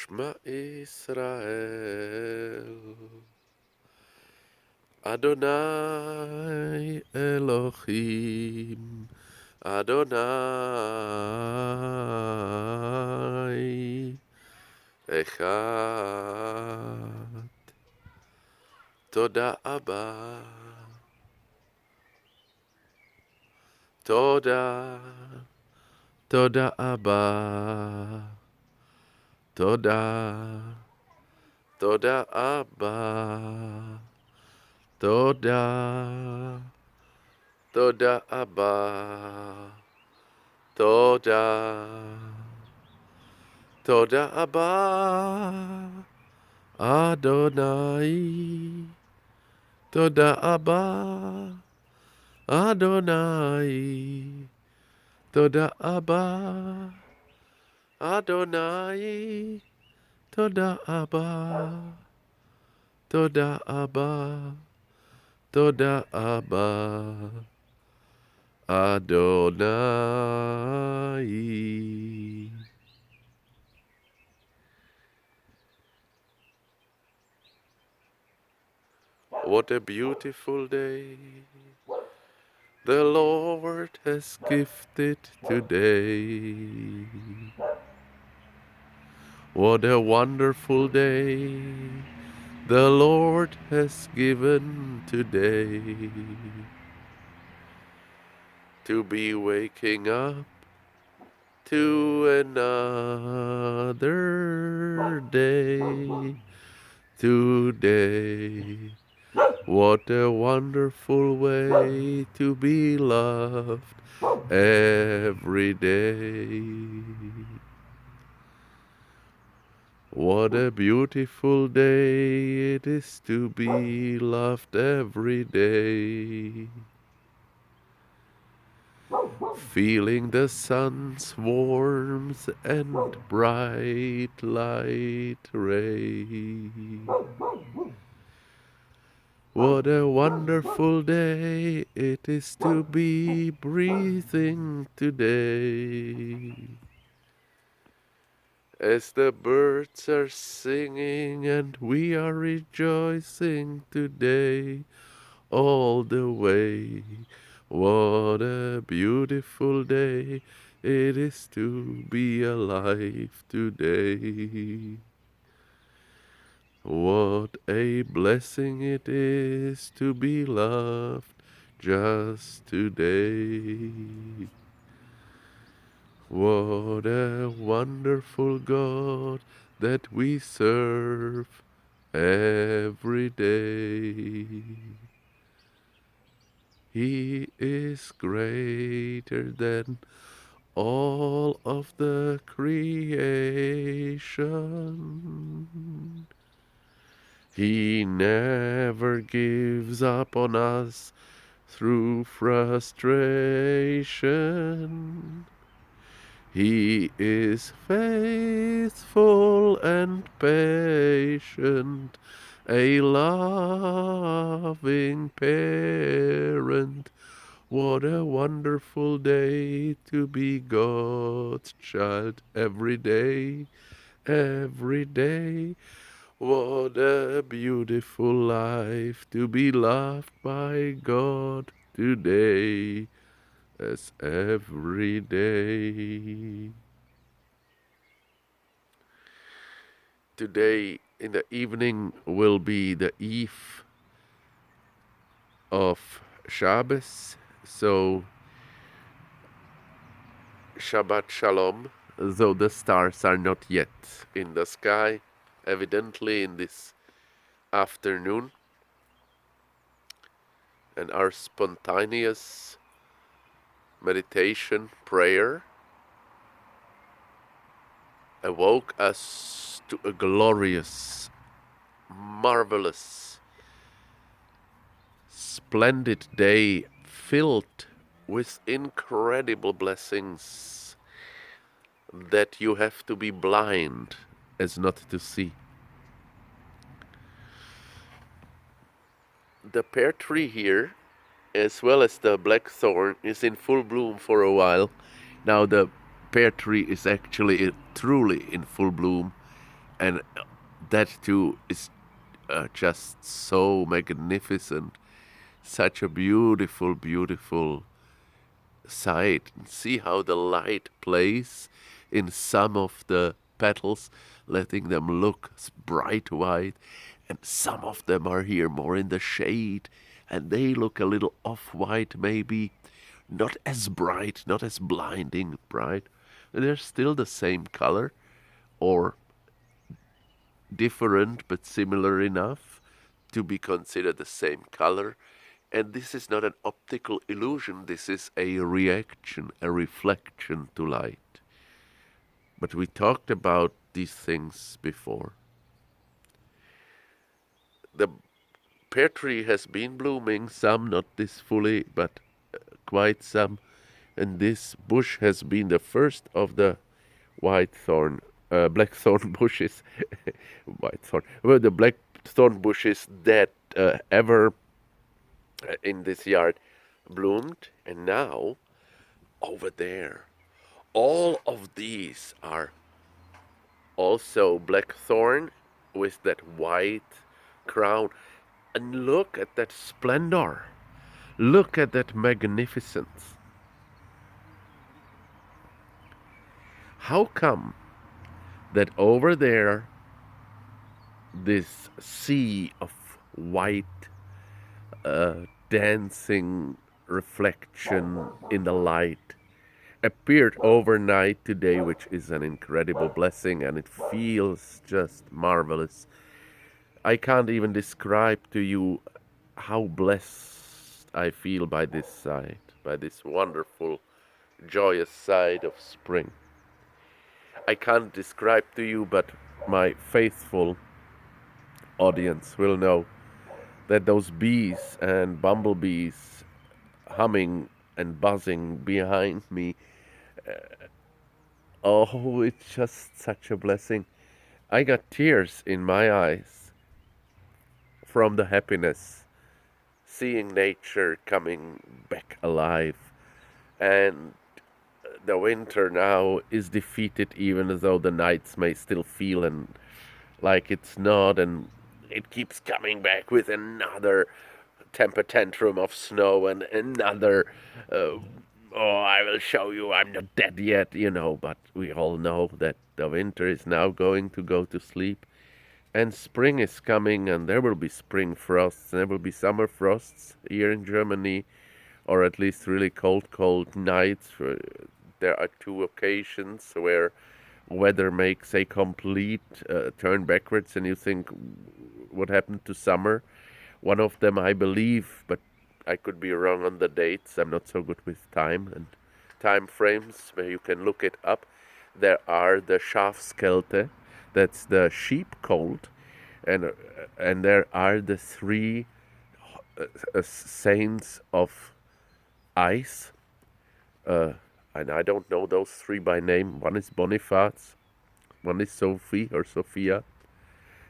Shema Israel, Adonai Elohim, Adonai Echad. Toda Abba, Toda, Toda Abba, Toda, Toda Abba, Toda, Toda Abba, Toda, Toda Abba, Adonai, Toda Abba, Adonai, Toda Abba, Adonai, Toda Abba, Toda Abba, Toda Abba, Adonai. What a beautiful day the Lord has gifted today. What a wonderful day the Lord has given today. To be waking up to another day today. What a wonderful way to be loved every day. What a beautiful day it is to be loved every day. Feeling the sun's warmth and bright light ray. What a wonderful day it is to be breathing today. As the birds are singing and we are rejoicing today all the way. What a beautiful day it is to be alive today. What a blessing it is to be loved just today. What a wonderful God that we serve every day. He is greater than all of the creation. He never gives up on us through frustration. He is faithful and patient, a loving parent. What a wonderful day to be God's child every day, every day. What a beautiful life to be loved by God today as every day. Today in the evening will be the eve of Shabbos, so Shabbat Shalom, though the stars are not yet in the sky, evidently in this afternoon, and our spontaneous meditation prayer awoke us to a glorious, marvelous, splendid day filled with incredible blessings that you have to be blind as not to see. The pear tree here, as well as the blackthorn, is in full bloom for a while. Now the pear tree is actually truly in full bloom, And that too is just so magnificent, such a beautiful, beautiful sight. See how the light plays in some of the petals, letting them look bright white, and some of them are here more in the shade, and they look a little off-white maybe, not as bright, not as blinding bright. They're still the same color, or different but similar enough to be considered the same color. And this is not an optical illusion, this is a reaction, a reflection to light. But we talked about these things before. The pear tree has been blooming, some not this fully, but quite some. And this bush has been the first of the blackthorn bushes, whitethorn, well, the blackthorn bushes that ever in this yard bloomed. And now, over there, all of these are also blackthorn with that white crown. And look at that splendor. Look at that magnificence. How come that over there, this sea of white dancing reflection in the light appeared overnight today, which is an incredible blessing, and it feels just marvelous. I can't even describe to you how blessed I feel by this sight, by this wonderful, joyous sight of spring. I can't describe to you, but my faithful audience will know that those bees and bumblebees humming and buzzing behind me, oh, it's just such a blessing. I got tears in my eyes from the happiness, seeing nature coming back alive. And the winter now is defeated, even though the nights may still feel and like it's not, and it keeps coming back with another temper tantrum of snow and another uh, oh, I will show you I'm not dead yet, but we all know that the winter is now going to go to sleep, and spring is coming, and there will be spring frosts, and there will be summer frosts here in Germany, or at least really cold nights. There are two occasions where weather makes a complete turn backwards, and you think, what happened to summer? One of them, I believe, but I could be wrong on the dates. I'm not so good with time and time frames, where you can look it up. There are the Schafskälte, that's the sheep cold, and there are the three saints of ice. And I don't know those three by name. One is Boniface, one is Sophie or Sophia,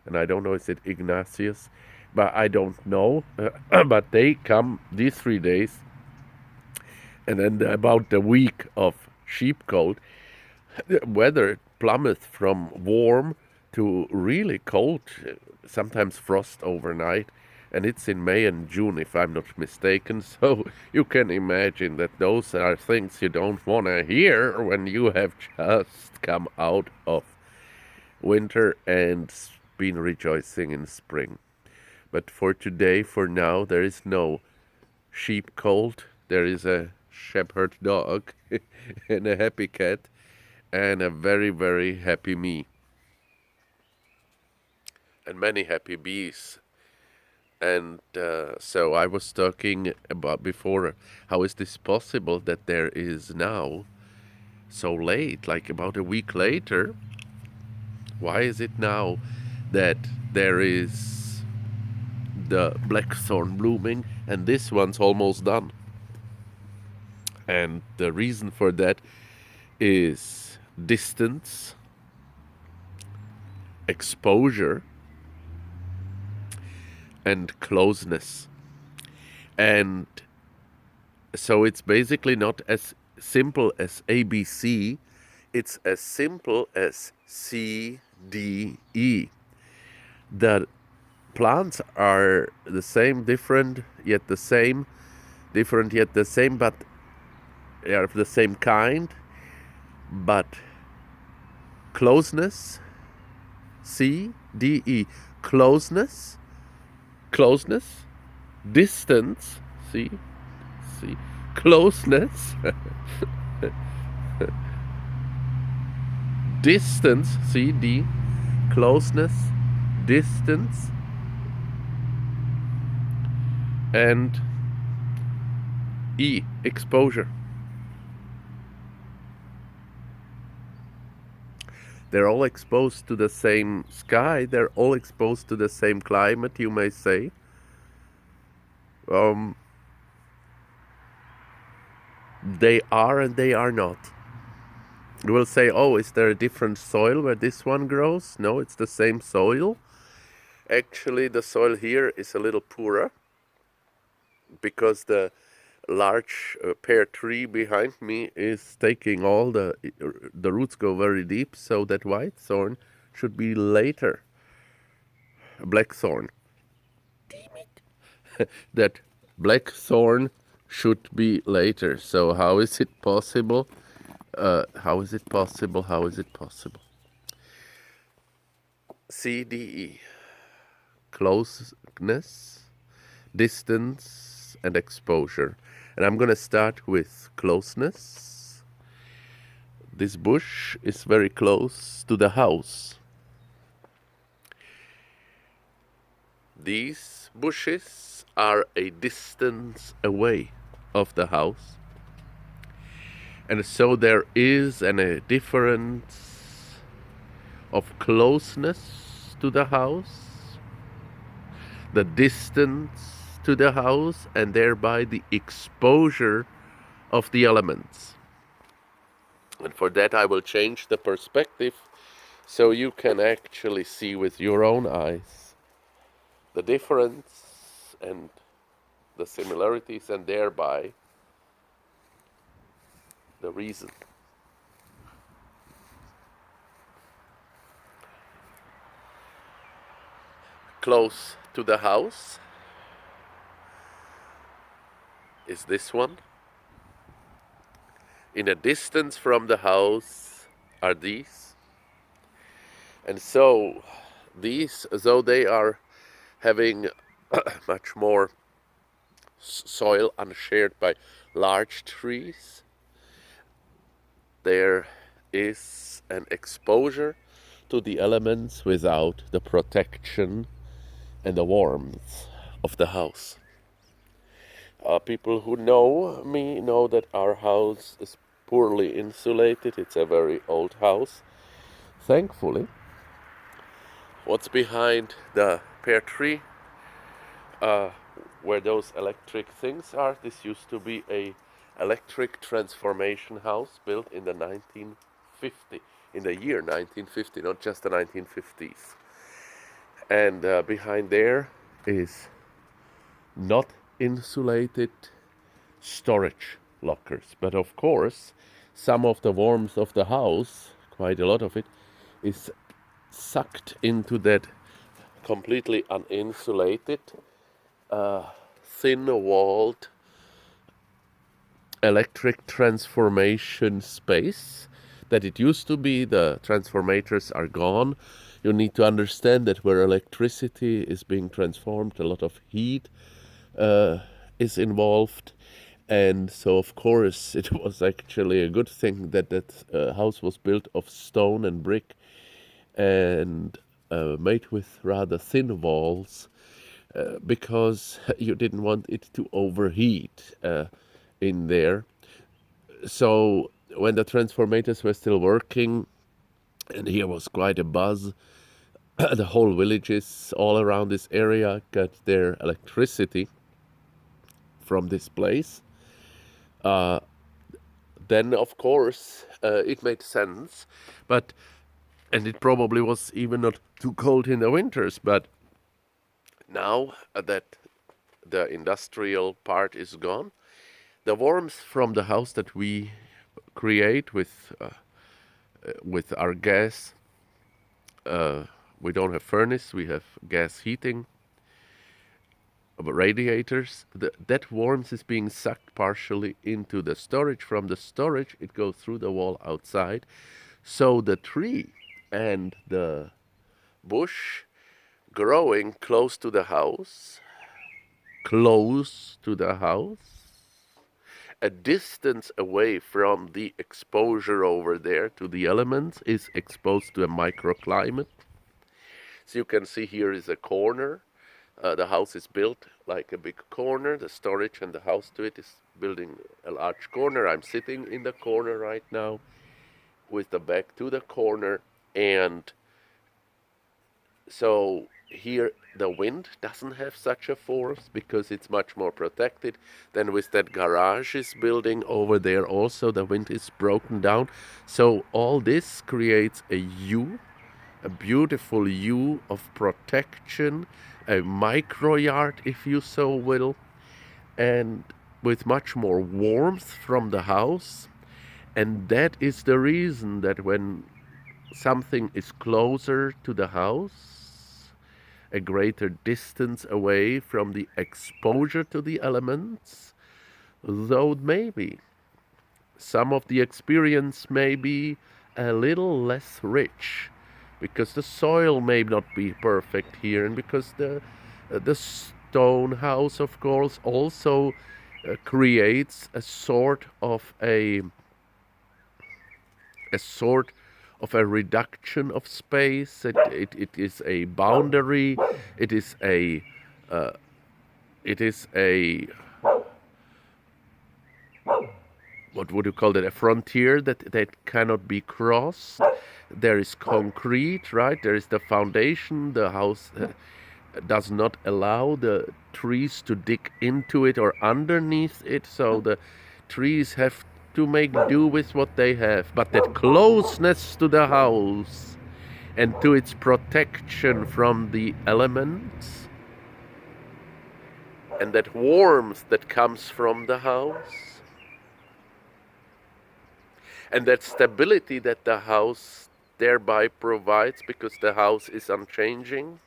and I don't know, is it Ignatius? But I don't know. But they come these 3 days, and then about the week of sheep cold, the weather plummets from warm to really cold, sometimes frost overnight, and it's in May and June, if I'm not mistaken. So you can imagine that those are things you don't want to hear when you have just come out of winter and been rejoicing in spring. But for today, for now, there is no sheep cold. There is a shepherd dog and a happy cat and a very, very happy me. And many happy bees. And so I was talking about before, how is this possible that there is now, so late, like about a week later, why is it now that there is the blackthorn blooming and this one's almost done? And the reason for that is distance, exposure, and closeness. And so it's basically not as simple as ABC, it's as simple as C, D-E. The plants are the same, different yet the same, different yet the same, but they are of the same kind. But closeness, C-D-E, closeness, closeness, distance, C, closeness, distance, C-D, closeness, distance, and E, exposure. They're all exposed to the same sky. They're all exposed to the same climate, you may say. They are and they are not. You will say, oh, is there a different soil where this one grows? No, it's the same soil. Actually, the soil here is a little poorer because the large pear tree behind me is taking all the roots go very deep, so that white thorn should be later. Black thorn. Damn it. That black thorn should be later. So how is it possible? How is it possible? How is it possible? CDE. Closeness, distance, and exposure. And I'm going to start with closeness. This bush is very close to the house. These bushes are a distance away of the house. And so there is a difference of closeness to the house, the distance to the house, and thereby the exposure of the elements. And for that I will change the perspective so you can actually see with your own eyes the difference and the similarities, and thereby the reason. Close to the house is this one. In a distance from the house are these. And so these, though they are having much more soil unshared by large trees, there is an exposure to the elements without the protection and the warmth of the house. People who know me know that our house is poorly insulated. It's a very old house. Thankfully, what's behind the pear tree, where those electric things are, this used to be a electric transformation house built in the year 1950, not just the 1950s. And behind there is not insulated storage lockers. But of course, some of the warmth of the house, quite a lot of it, is sucked into that completely uninsulated, thin-walled electric transformation space that it used to be. The transformators are gone. You need to understand that where electricity is being transformed, a lot of heat is involved. And so, of course, it was actually a good thing that house was built of stone and brick and made with rather thin walls, because you didn't want it to overheat in there. So when the transformators were still working, and here was quite a buzz, the whole villages all around this area got their electricity from this place. Then of course it made sense, and it probably was even not too cold in the winters. But now that the industrial part is gone, the warmth from the house that we create with our gas we don't have furnace, we have gas heating, radiators. That warmth is being sucked partially into the storage. From the storage, it goes through the wall outside. So the tree and the bush growing close to the house, a distance away from the exposure over there to the elements, is exposed to a microclimate. So you can see here is a corner. The house is built like a big corner. The storage and the house to it is building a large corner. I'm sitting in the corner right now with the back to the corner. And so here the wind doesn't have such a force because it's much more protected. Then with that garage is building over there also, the wind is broken down. So all this creates a beautiful U of protection, a micro yard, if you so will, and with much more warmth from the house. And that is the reason that when something is closer to the house, a greater distance away from the exposure to the elements, though maybe some of the experience may be a little less rich, because the soil may not be perfect here, and because the stone house, of course, also creates a sort of a reduction of space. It is a boundary. It is a what would you call it? A frontier that cannot be crossed. There is concrete, right? There is the foundation. The house does not allow the trees to dig into it or underneath it, so the trees have to make do with what they have. But that closeness to the house and to its protection from the elements, and that warmth that comes from the house, and that stability that the house thereby provides, because the house is unchanging,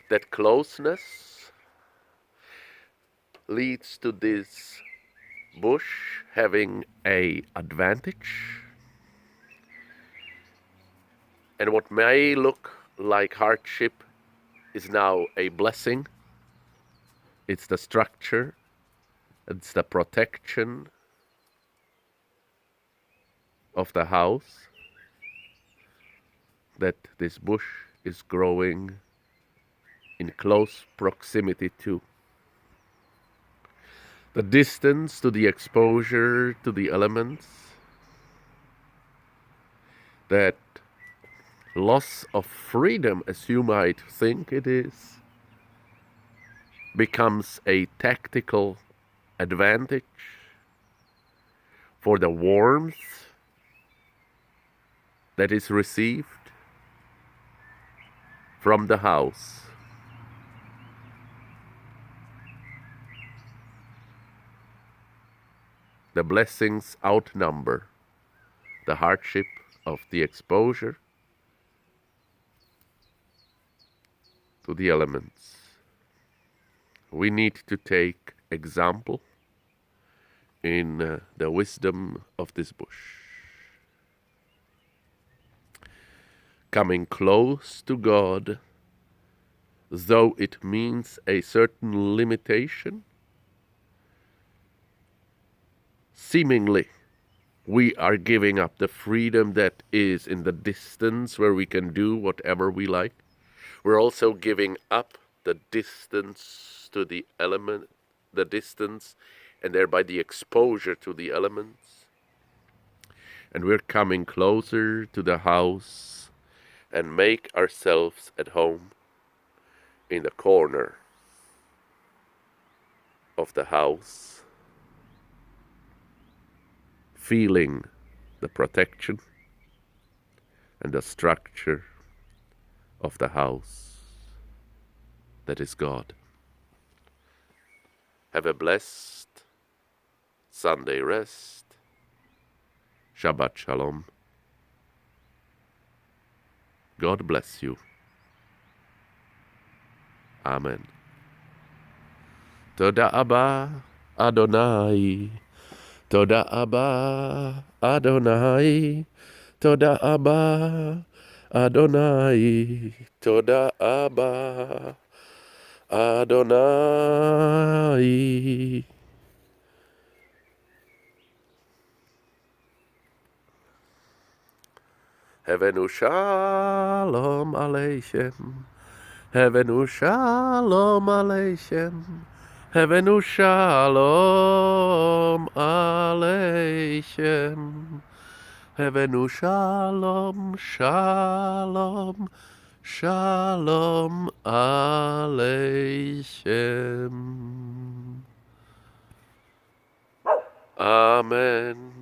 that closeness leads to this bush having an advantage. And what may look like hardship is now a blessing. It's the structure, it's the protection of the house that this bush is growing in close proximity to. The distance to the exposure to the elements, that loss of freedom, as you might think it is, becomes a tactical advantage for the warmth that is received from the house. The blessings outnumber the hardship of the exposure to the elements. We need to take example in the wisdom of this bush. Coming close to God, though it means a certain limitation, seemingly we are giving up the freedom that is in the distance where we can do whatever we like. We're also giving up the distance to the element, the distance, and thereby the exposure to the elements. And we're coming closer to the house and make ourselves at home in the corner of the house, feeling the protection and the structure of the house that is God. Have a blessed Sunday rest. Shabbat Shalom. God bless you. Amen. Toda Abba Adonai. Toda Abba Adonai. Toda Abba Adonai. Toda Abba Adonai. Hevenu shalom aleichem. Hevenu shalom aleichem. Hevenu shalom aleichem. Hevenu shalom, shalom, shalom aleichem. Amen.